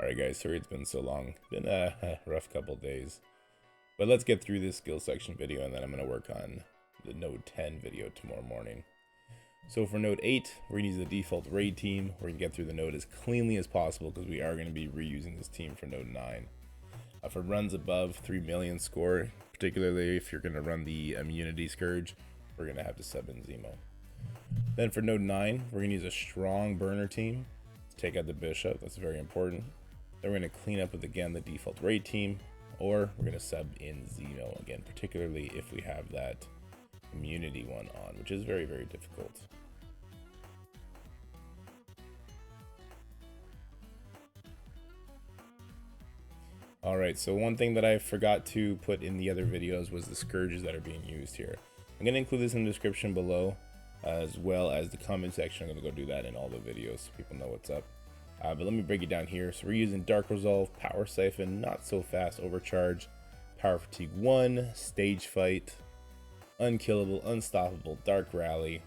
Alright guys, sorry it's been so long. Been a rough couple days. But let's get through this skill section video and then I'm going to work on the node 10 video tomorrow morning. So for node 8, we're going to use the default raid team. We're going to get through the node as cleanly as possible because we are going to be reusing this team for node 9. For runs above 3 million score, particularly if you're going to run the immunity Scourge, we're going to have to sub in Zemo. Then for node 9, we're going to use a strong burner team to take out the bishop. That's very important. Then we're going to clean up with, again, the default raid team, or we're going to sub in Zemo again, particularly if we have that immunity one on, which is very, very difficult. Alright, so one thing that I forgot to put in the other videos was the Scourges that are being used here. I'm going to include this in the description below, as well as the comment section. I'm going to go do that in all the videos so people know what's up. But let me break it down here. So we're using Dark Resolve, Power Syphon, Not So Fast, Overcharged, Power Fatigue 1, Stage Fight, Unkillable, Unstoppable, Dark Rally,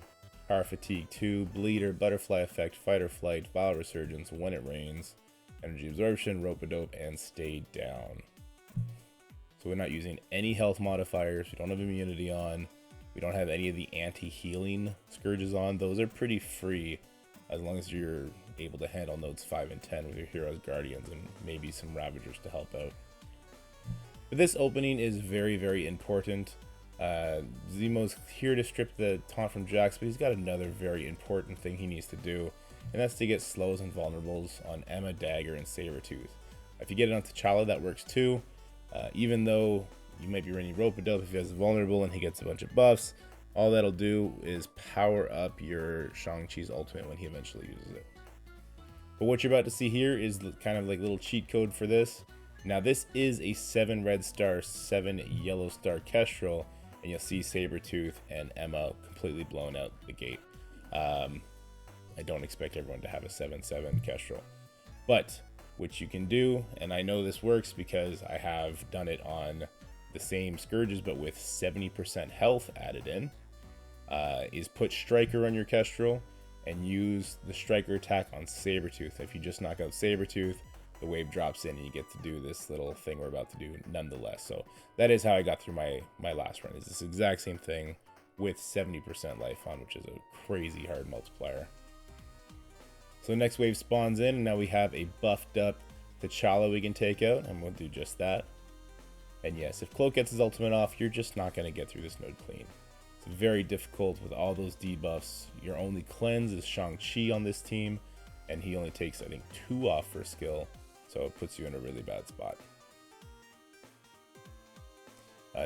Power Fatigue 2, Bleeder, Butterfly Effect, Fight or Flight, Vile Resurgence, When It Rains, Energy Absorption, Rope-a-Dope, and Stay Down. So we're not using any health modifiers. We don't have immunity on. We don't have any of the anti-healing Scourges on. Those are pretty free as long as you're able to handle nodes 5 and 10 with your Heroes, Guardians, and maybe some Ravagers to help out. But this opening is very, very important. Zemo's here to strip the taunt from Jax, but he's got another very important thing he needs to do, and that's to get slows and vulnerables on Emma, Dagger, and Sabretooth. If you get it on T'Challa, that works too. Even though you might be running Rope-a-Dope, if he has vulnerable and he gets a bunch of buffs, all that'll do is power up your Shang-Chi's ultimate when he eventually uses it. But what you're about to see here is kind of like a little cheat code for this. Now this is a 7 red star, 7 yellow star Kestrel, and you'll see Sabretooth and Emma completely blown out the gate. I don't expect everyone to have a 7/7 Kestrel. But what you can do, and I know this works because I have done it on the same Scourges but with 70% health added in, is put Striker on your Kestrel and use the Striker attack on Sabretooth. If you just knock out Sabretooth, the wave drops in and you get to do this little thing we're about to do nonetheless. So that is how I got through my last run, is this exact same thing with 70% life on, which is a crazy hard multiplier. So the next wave spawns in, and now we have a buffed up T'Challa we can take out, and we'll do just that. And yes, if Cloak gets his ultimate off, you're just not going to get through this node clean. It's very difficult with all those debuffs. Your only cleanse is Shang-Chi on this team, and he only takes, I think, 2 off for skill, so it puts you in a really bad spot.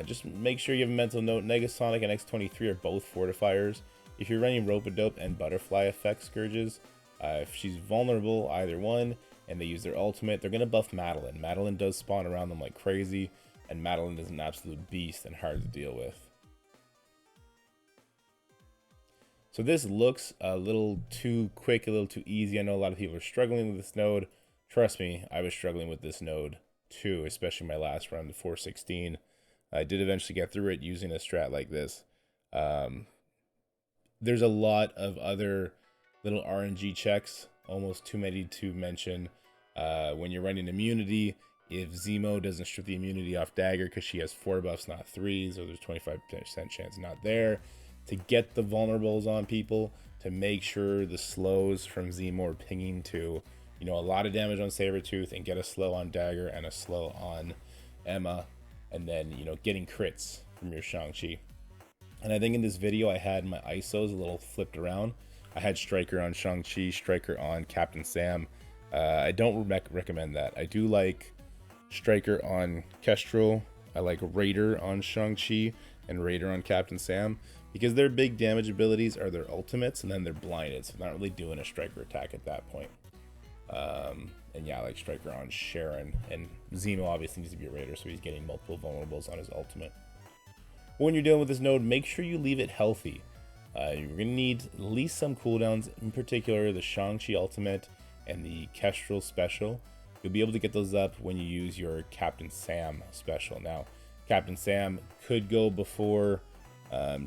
Just make sure you have a mental note. Negasonic and X23 are both fortifiers. If you're running Rope-a-Dope and Butterfly Effect Scourges, if she's vulnerable, either one, and they use their ultimate, they're going to buff Madeline. Madeline does spawn around them like crazy, and Madeline is an absolute beast and hard to deal with. So this looks a little too quick, a little too easy. I know a lot of people are struggling with this node. Trust me, I was struggling with this node too, especially my last run, the 416. I did eventually get through it using a strat like this. There's a lot of other little RNG checks, almost too many to mention. When you're running immunity, if Zemo doesn't strip the immunity off Dagger because she has 4 buffs, not 3, so there's 25% chance not there. To get the vulnerables on people, to make sure the slows from Zemo are pinging to, you know, a lot of damage on Sabretooth, and get a slow on Dagger and a slow on Emma, and then, you know, getting crits from your Shang-Chi. And I think in this video I had my ISOs a little flipped around. I had Striker on Shang-Chi, Striker on Captain Sam. I don't recommend that. I do like Striker on Kestrel. I like Raider on Shang-Chi and Raider on Captain Sam, because their big damage abilities are their ultimates, and then they're blinded, so they're not really doing a Striker attack at that point. And yeah, I like Striker on Sharon, and Zemo obviously needs to be a Raider, so he's getting multiple vulnerables on his ultimate. When you're dealing with this node, make sure you leave it healthy. You're going to need at least some cooldowns, in particular the Shang-Chi ultimate and the Kestrel special. You'll be able to get those up when you use your Captain Sam special. Now, Captain Sam could go before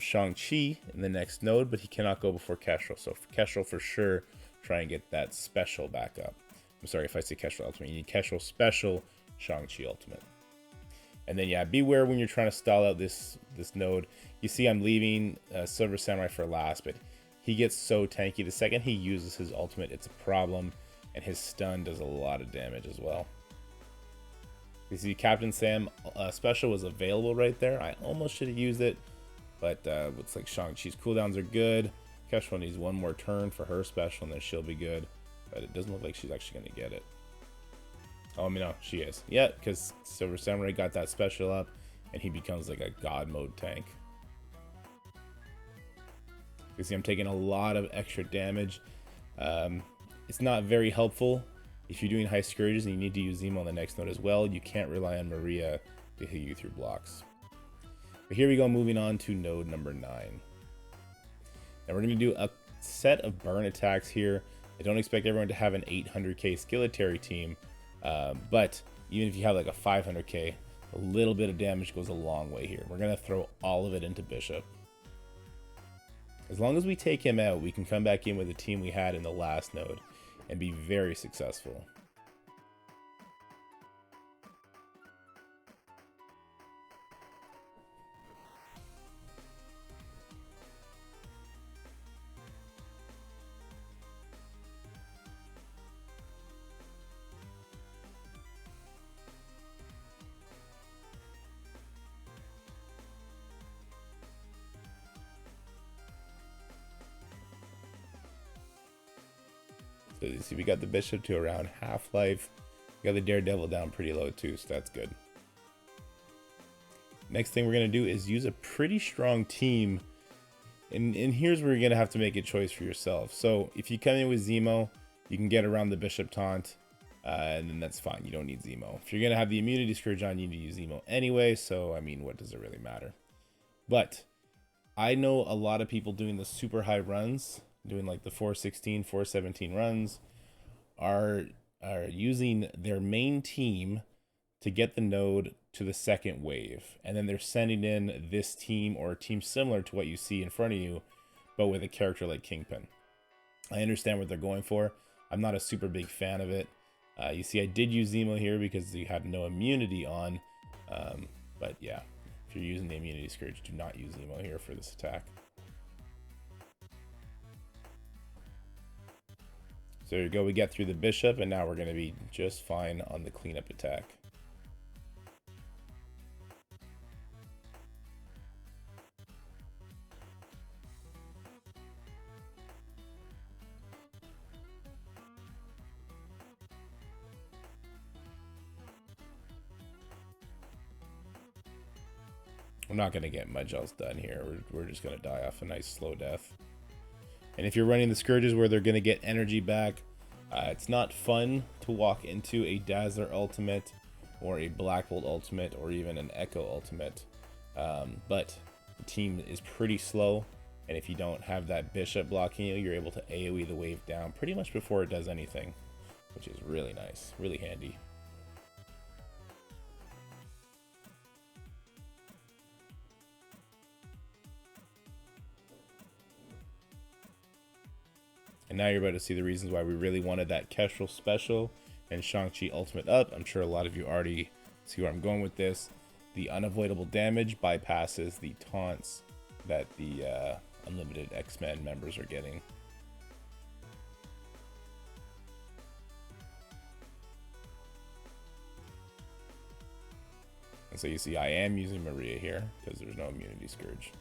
Shang-Chi in the next node, but he cannot go before Kestrel. So for Kestrel, for sure, try and get that special back up. I'm sorry if I say Kestrel Ultimate. You need Kestrel Special Shang-Chi Ultimate. And then, yeah, beware when you're trying to stall out this node. You see I'm leaving Silver Samurai for last, but he gets so tanky. The second he uses his ultimate, it's a problem. And his stun does a lot of damage as well. You see Captain Sam special was available right there. I almost should have used it. But looks like Shang-Chi's cooldowns are good. Kestrel needs one more turn for her special, and then she'll be good. But it doesn't look like she's actually going to get it. Oh, I mean, no, she is. Yeah, because Silver Samurai got that special up, and he becomes like a god mode tank. You see I'm taking a lot of extra damage. It's not very helpful if you're doing high Scourges and you need to use Zemo on the next node as well. You can't rely on Maria to hit you through blocks. But here we go, moving on to node number 9. Now we're going to do a set of burn attacks here. I don't expect everyone to have an 800k skilletary team, but even if you have like a 500k, a little bit of damage goes a long way here. We're going to throw all of it into Bishop. As long as we take him out, we can come back in with the team we had in the last node and be very successful. So you see we got the Bishop to around half-life. We got the Daredevil down pretty low too, so that's good. Next thing we're going to do is use a pretty strong team. And here's where you're going to have to make a choice for yourself. So if you come in with Zemo, you can get around the Bishop taunt. And then that's fine. You don't need Zemo. If you're going to have the immunity Scourge on, you need to use Zemo anyway. So, I mean, what does it really matter? But I know a lot of people doing the super high runs, doing like the 416, 417 runs, are using their main team to get the node to the second wave. And then they're sending in this team or a team similar to what you see in front of you, but with a character like Kingpin. I understand what they're going for. I'm not a super big fan of it. You see, I did use Zemo here because you have no immunity on. But yeah, if you're using the immunity Scourge, do not use Zemo here for this attack. So there you go, we get through the Bishop, and now we're going to be just fine on the cleanup attack. We're not going to get much else done here. We're just going to die off a nice slow death. And if you're running the Scourges where they're going to get energy back, it's not fun to walk into a Dazzler ultimate or a Black Bolt ultimate or even an Echo ultimate. But the team is pretty slow, and if you don't have that Bishop blocking you, you're able to AoE the wave down pretty much before it does anything, which is really nice, really handy. And now you're about to see the reasons why we really wanted that Kestrel special and Shang-Chi ultimate up. I'm sure a lot of you already see where I'm going with this. The unavoidable damage bypasses the taunts that the unlimited X-Men members are getting. And so you see I am using Maria here because there's no immunity Scourge.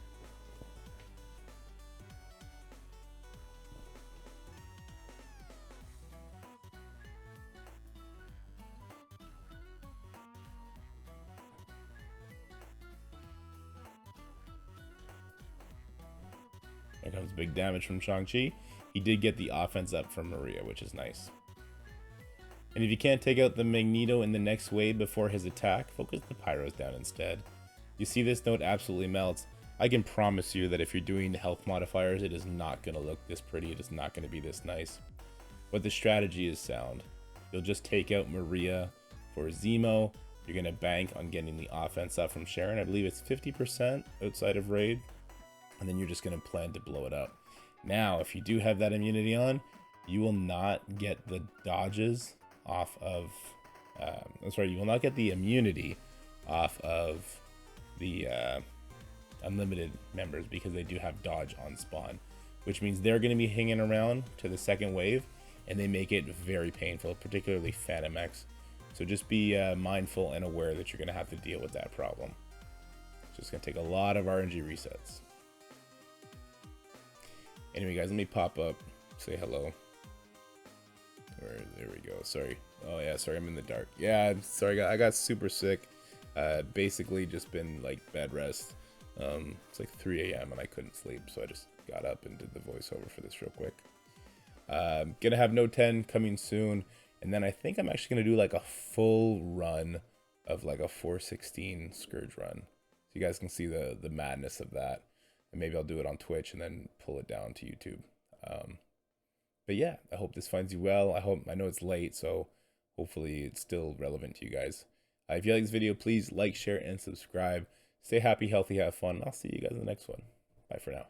There comes big damage from Shang-Chi. He did get the offense up from Maria, which is nice. And if you can't take out the Magneto in the next wave before his attack, focus the Pyros down instead. You see this node absolutely melts. I can promise you that if you're doing the health modifiers, it is not going to look this pretty. It is not going to be this nice. But the strategy is sound. You'll just take out Maria for Zemo. You're going to bank on getting the offense up from Sharon. I believe it's 50% outside of raid. And then you're just going to plan to blow it up. Now, if you do have that immunity on, you will not get the dodges off of, I'm sorry, you will not get the immunity off of the unlimited members because they do have dodge on spawn, which means they're going to be hanging around to the second wave, and they make it very painful, particularly Phantom X. So just be mindful and aware that you're going to have to deal with that problem. It's just going to take a lot of RNG resets. Anyway, guys, let me pop up, say hello. There we go. Sorry. Oh yeah, sorry, I'm in the dark. Yeah, sorry, I got super sick. Basically just been like bed rest. It's like 3 a.m. and I couldn't sleep, so I just got up and did the voiceover for this real quick. Gonna have No 10 coming soon, and then I think I'm actually gonna do like a full run of like a 416 Scourge run, so you guys can see the madness of that. And maybe I'll do it on Twitch and then pull it down to YouTube. But yeah, I hope this finds you well. I know it's late, so hopefully it's still relevant to you guys. If you like this video, please like, share, and subscribe. Stay happy, healthy, have fun. I'll see you guys in the next one. Bye for now.